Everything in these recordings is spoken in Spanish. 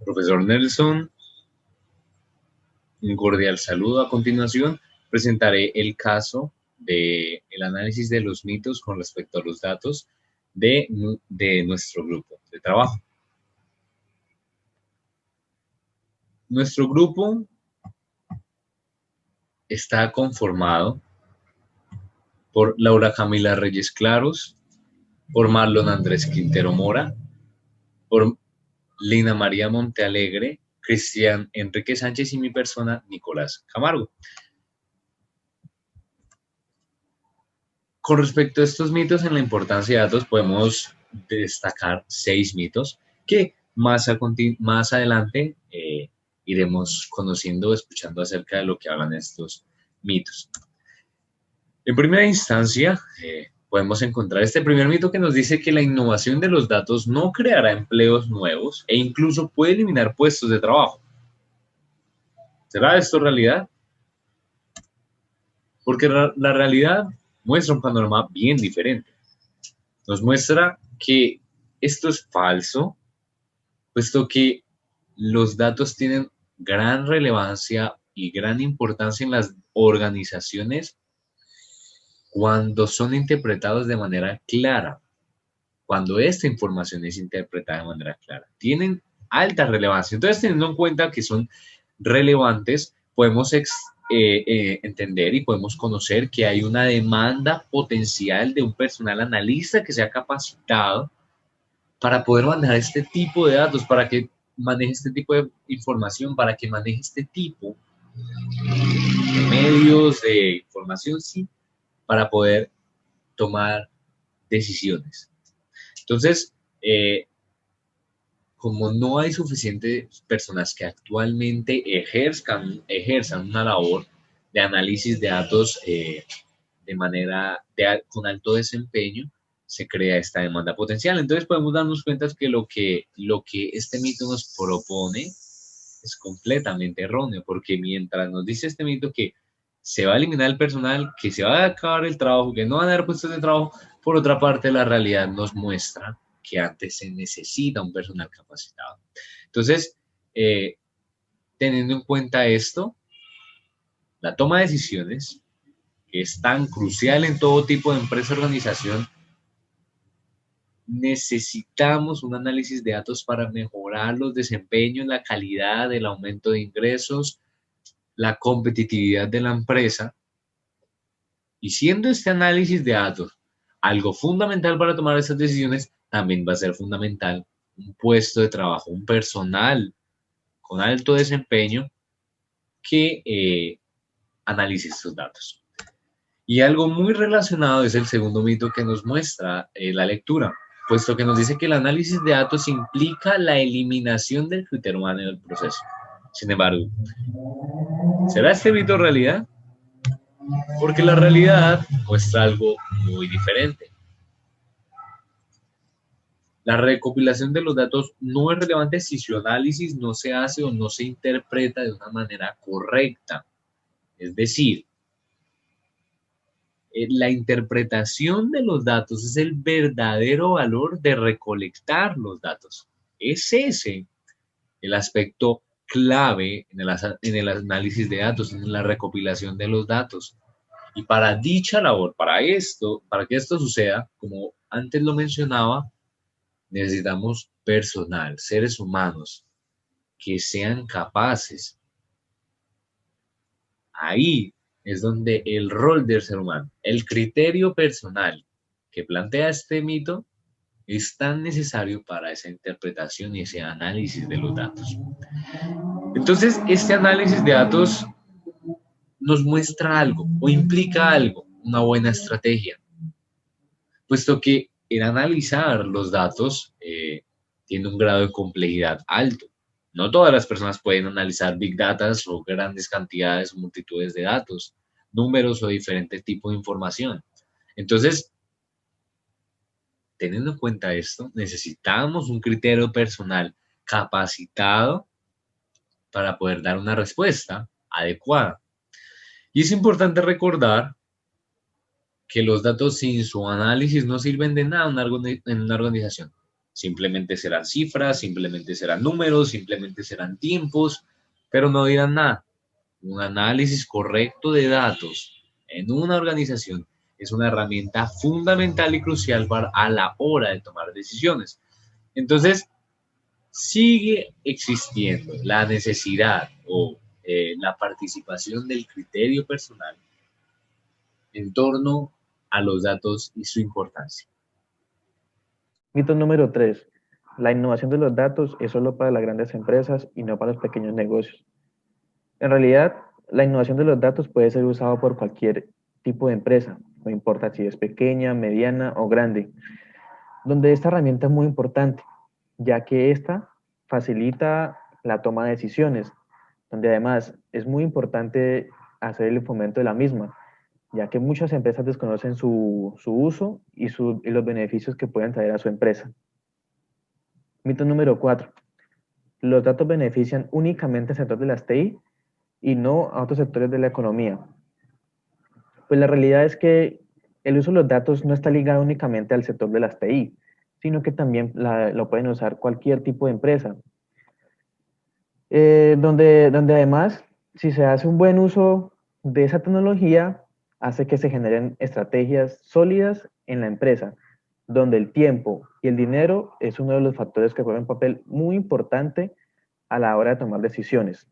Profesor Nelson, un cordial saludo. A continuación, presentaré el caso del análisis de los mitos con respecto a los datos de nuestro grupo de trabajo. Nuestro grupo está conformado por Laura Camila Reyes Claros, por Marlon Andrés Quintero Mora, por Lina María Montealegre, Cristian Enrique Sánchez y mi persona, Nicolás Camargo. Con respecto a estos mitos en la importancia de datos, podemos destacar 6 mitos que más adelante iremos conociendo, escuchando acerca de lo que hablan estos mitos. En primera instancia, podemos encontrar este primer mito que nos dice que la innovación de los datos no creará empleos nuevos e incluso puede eliminar puestos de trabajo. ¿Será esto realidad? Porque la realidad muestra un panorama bien diferente. Nos muestra que esto es falso, puesto que los datos tienen gran relevancia y gran importancia en las organizaciones cuando son interpretados de manera clara, cuando esta información es interpretada de manera clara. Tienen alta relevancia. Entonces, teniendo en cuenta que son relevantes, podemos entender y podemos conocer que hay una demanda potencial de un personal analista que sea capacitado para poder manejar este tipo de datos, para que maneje este tipo de información, para que maneje este tipo de medios de información, sí, para poder tomar decisiones. Entonces, como no hay suficientes personas que actualmente ejerzan una labor de análisis de datos con alto desempeño, se crea esta demanda potencial. Entonces podemos darnos cuenta que lo que este mito nos propone es completamente erróneo, porque mientras nos dice este mito que se va a eliminar el personal, que se va a acabar el trabajo, que no van a haber puestos de trabajo, por otra parte la realidad nos muestra que antes se necesita un personal capacitado. Entonces, teniendo en cuenta esto, la toma de decisiones, que es tan crucial en todo tipo de empresa o organización, necesitamos un análisis de datos para mejorar los desempeños, la calidad, el aumento de ingresos, la competitividad de la empresa. Y siendo este análisis de datos algo fundamental para tomar estas decisiones, también va a ser fundamental un puesto de trabajo, un personal con alto desempeño que analice estos datos. Y algo muy relacionado es el segundo mito que nos muestra la lectura, puesto que nos dice que el análisis de datos implica la eliminación del criterio humano en el proceso. Sin embargo, ¿será este mito realidad? Porque la realidad muestra algo muy diferente. La recopilación de los datos no es relevante si su análisis no se hace o no se interpreta de una manera correcta. Es decir, la interpretación de los datos es el verdadero valor de recolectar los datos. Es ese el aspecto clave en el análisis de datos, en la recopilación de los datos. Y para dicha labor, para que esto suceda, como antes lo mencionaba, necesitamos personal, seres humanos que sean capaces. Ahí es donde el rol del ser humano, el criterio personal que plantea este mito, es tan necesario para esa interpretación y ese análisis de los datos. Entonces, este análisis de datos nos muestra algo o implica algo, una buena estrategia, puesto que el analizar los datos tiene un grado de complejidad alto. No todas las personas pueden analizar big data o grandes cantidades o multitudes de datos, números o diferentes tipos de información. Entonces, teniendo en cuenta esto, necesitamos un criterio personal capacitado para poder dar una respuesta adecuada. Y es importante recordar que los datos sin su análisis no sirven de nada en una organización. Simplemente serán cifras, simplemente serán números, simplemente serán tiempos, pero no dirán nada. Un análisis correcto de datos en una organización es una herramienta fundamental y crucial a la hora de tomar decisiones. Entonces, sigue existiendo la necesidad o la participación del criterio personal en torno a los datos y su importancia. Mito número 3. La innovación de los datos es solo para las grandes empresas y no para los pequeños negocios. En realidad, la innovación de los datos puede ser usada por cualquier tipo de empresa, no importa si es pequeña, mediana o grande, donde esta herramienta es muy importante, ya que esta facilita la toma de decisiones, donde además es muy importante hacer el fomento de la misma, ya que muchas empresas desconocen su uso y los beneficios que pueden traer a su empresa. Mito número 4. Los datos benefician únicamente al sector de las TI y no a otros sectores de la economía. Pues la realidad es que el uso de los datos no está ligado únicamente al sector de las TI, sino que también lo pueden usar cualquier tipo de empresa. Donde además, si se hace un buen uso de esa tecnología, hace que se generen estrategias sólidas en la empresa, donde el tiempo y el dinero es uno de los factores que juegan un papel muy importante a la hora de tomar decisiones.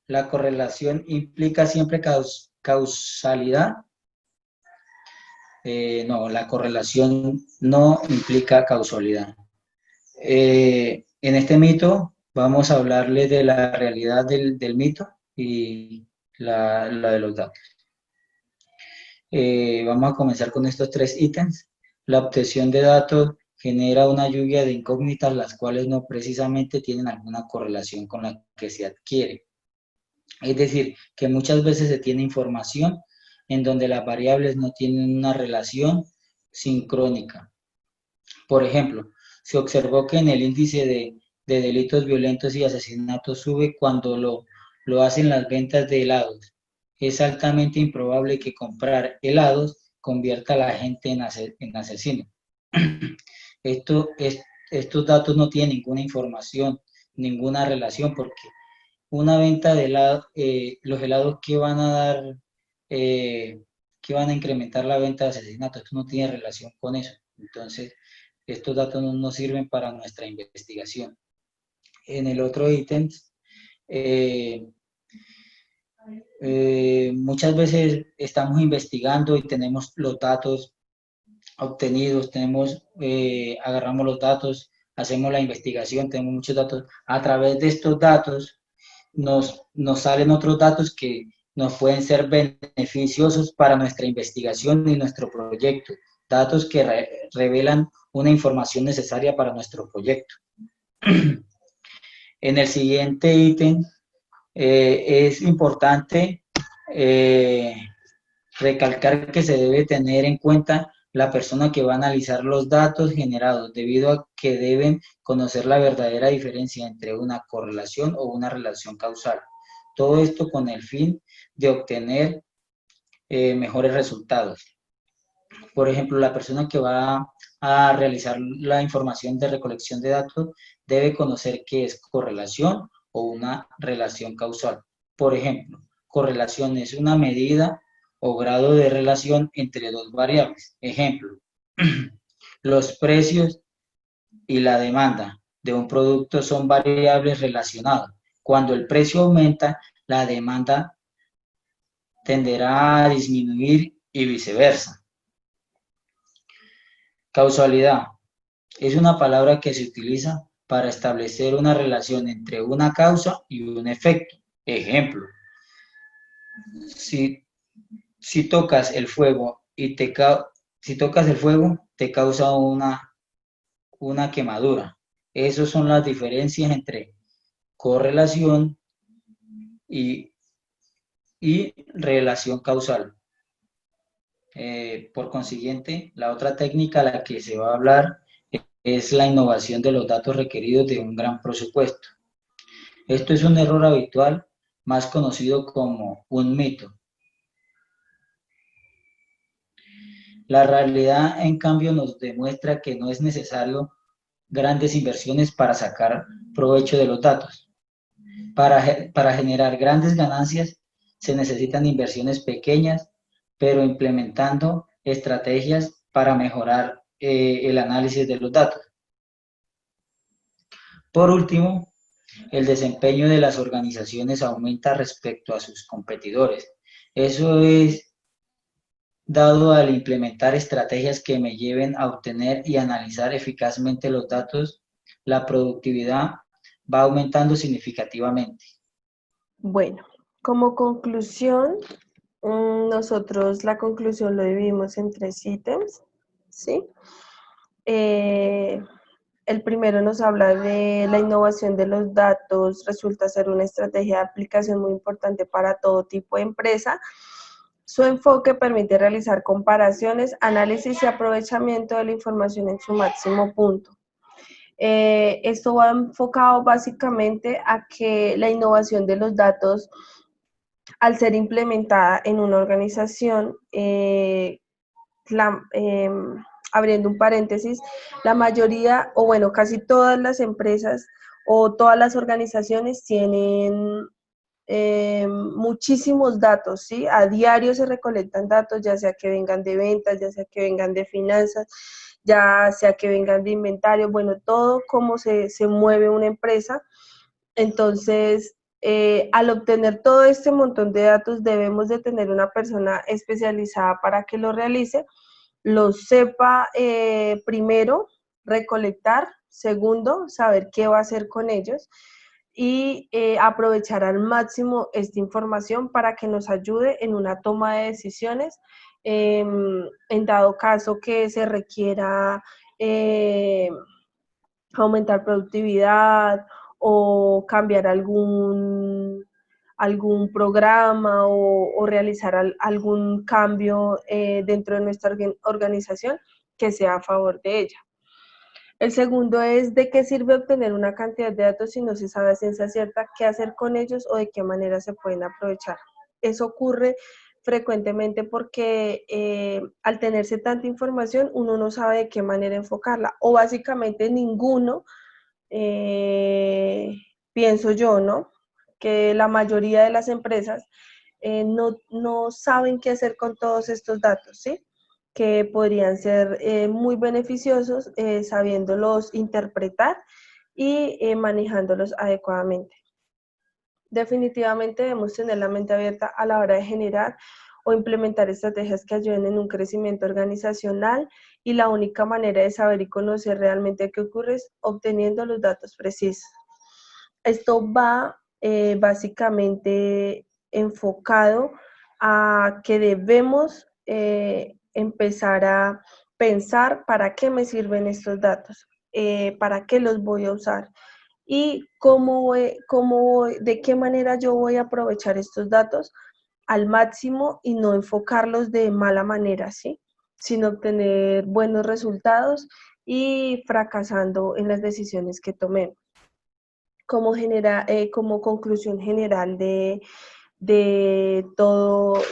La correlación implica siempre causalidad. No, la correlación no implica causalidad. En este mito vamos a hablarle de la realidad del mito y la de los datos. Vamos a comenzar con estos 3 ítems. La obtención de datos genera una lluvia de incógnitas, las cuales no precisamente tienen alguna correlación con la que se adquiere. Es decir, que muchas veces se tiene información en donde las variables no tienen una relación sincrónica. Por ejemplo, se observó que en el índice de delitos violentos y asesinatos sube cuando lo hacen las ventas de helados. Es altamente improbable que comprar helados convierta a la gente en asesino. Estos datos no tienen ninguna información, ninguna relación, porque una venta de helados, los helados que van a dar, que van a incrementar la venta de asesinatos, esto no tiene relación con eso. Entonces, estos datos no nos sirven para nuestra investigación. En el otro ítem, muchas veces estamos investigando y tenemos los datos obtenidos, agarramos los datos, hacemos la investigación, tenemos muchos datos. A través de estos datos nos salen otros datos que nos pueden ser beneficiosos para nuestra investigación y nuestro proyecto, datos que revelan una información necesaria para nuestro proyecto. En el siguiente ítem es importante recalcar que se debe tener en cuenta la persona que va a analizar los datos generados, debido a que deben conocer la verdadera diferencia entre una correlación o una relación causal. Todo esto con el fin de obtener mejores resultados. Por ejemplo, la persona que va a realizar la información de recolección de datos debe conocer qué es correlación o una relación causal. Por ejemplo, correlación es una medida o grado de relación entre dos variables. Ejemplo, los precios y la demanda de un producto son variables relacionadas. Cuando el precio aumenta, la demanda tenderá a disminuir y viceversa. Causalidad es una palabra que se utiliza para establecer una relación entre una causa y un efecto. Ejemplo, si tocas el fuego te causa una quemadura. Esas son las diferencias entre correlación y relación causal. Por consiguiente, la otra técnica a la que se va a hablar es la innovación de los datos requeridos de un gran presupuesto. Esto es un error habitual, más conocido como un mito. La realidad, en cambio, nos demuestra que no es necesario grandes inversiones para sacar provecho de los datos. Para generar grandes ganancias se necesitan inversiones pequeñas, pero implementando estrategias para mejorar el análisis de los datos. Por último, el desempeño de las organizaciones aumenta respecto a sus competidores. Eso es dado al implementar estrategias que me lleven a obtener y analizar eficazmente los datos, la productividad va aumentando significativamente. Bueno, como conclusión, nosotros la conclusión lo dividimos en 3 ítems, ¿sí? El primero nos habla de la innovación de los datos, resulta ser una estrategia de aplicación muy importante para todo tipo de empresa. Su enfoque permite realizar comparaciones, análisis y aprovechamiento de la información en su máximo punto. Esto va enfocado básicamente a que la innovación de los datos, al ser implementada en una organización, abriendo un paréntesis, la mayoría, o bueno, casi todas las empresas o todas las organizaciones tienen muchísimos datos, ¿sí? A diario se recolectan datos, ya sea que vengan de ventas, ya sea que vengan de finanzas, ya sea que vengan de inventario, bueno, todo cómo se mueve una empresa. Entonces, al obtener todo este montón de datos, debemos de tener una persona especializada para que lo realice, lo sepa primero recolectar, segundo, saber qué va a hacer con ellos y aprovechar al máximo esta información para que nos ayude en una toma de decisiones, en dado caso que se requiera aumentar productividad o cambiar algún programa o realizar algún cambio dentro de nuestra organización que sea a favor de ella. El segundo es de qué sirve obtener una cantidad de datos si no se sabe a ciencia cierta qué hacer con ellos o de qué manera se pueden aprovechar. Eso ocurre frecuentemente porque al tenerse tanta información uno no sabe de qué manera enfocarla o básicamente ninguno, pienso yo, ¿no? Que la mayoría de las empresas no saben qué hacer con todos estos datos, ¿sí? Que podrían ser muy beneficiosos sabiéndolos interpretar y manejándolos adecuadamente. Definitivamente debemos tener la mente abierta a la hora de generar o implementar estrategias que ayuden en un crecimiento organizacional y la única manera de saber y conocer realmente qué ocurre es obteniendo los datos precisos. Esto va básicamente enfocado a que debemos empezar a pensar para qué me sirven estos datos, para qué los voy a usar y de qué manera yo voy a aprovechar estos datos al máximo y no enfocarlos de mala manera, ¿sí? Sino obtener buenos resultados y fracasando en las decisiones que tomemos. Como conclusión general de toda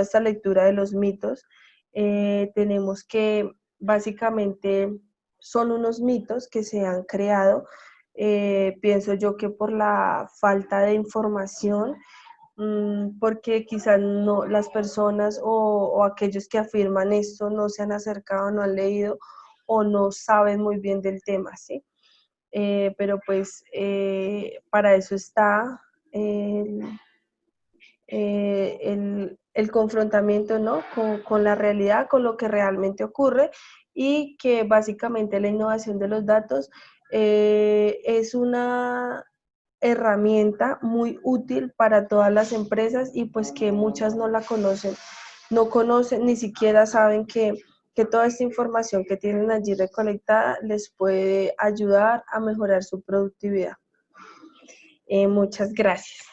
esta lectura de los mitos, tenemos que básicamente son unos mitos que se han creado, pienso yo que por la falta de información, porque quizás no, las personas o aquellos que afirman esto no se han acercado, no han leído o no saben muy bien del tema, ¿sí? Pero pues para eso está el confrontamiento, ¿no? Con la realidad, con lo que realmente ocurre y que básicamente la innovación de los datos es una herramienta muy útil para todas las empresas y pues que muchas no la conocen, no conocen, ni siquiera saben que toda esta información que tienen allí recolectada les puede ayudar a mejorar su productividad. Muchas gracias.